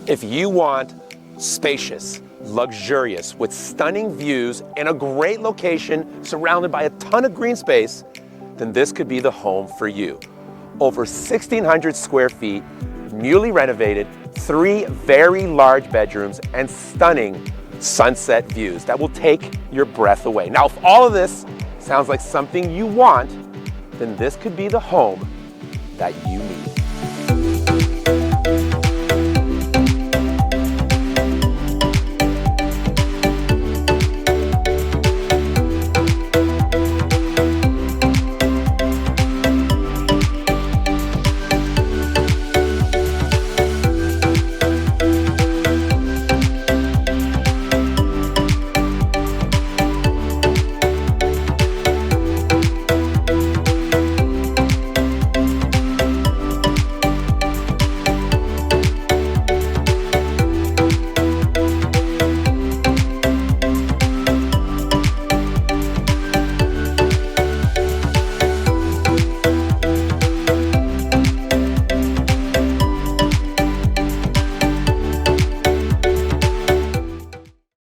If you want spacious, luxurious, with stunning views and a great location surrounded by a ton of green space, then this could be the home for you. Over 1,600 square feet, newly renovated, 3 very large bedrooms, and stunning sunset views that will take your breath away. Now, if all of this sounds like something you want, then this could be the home that you need.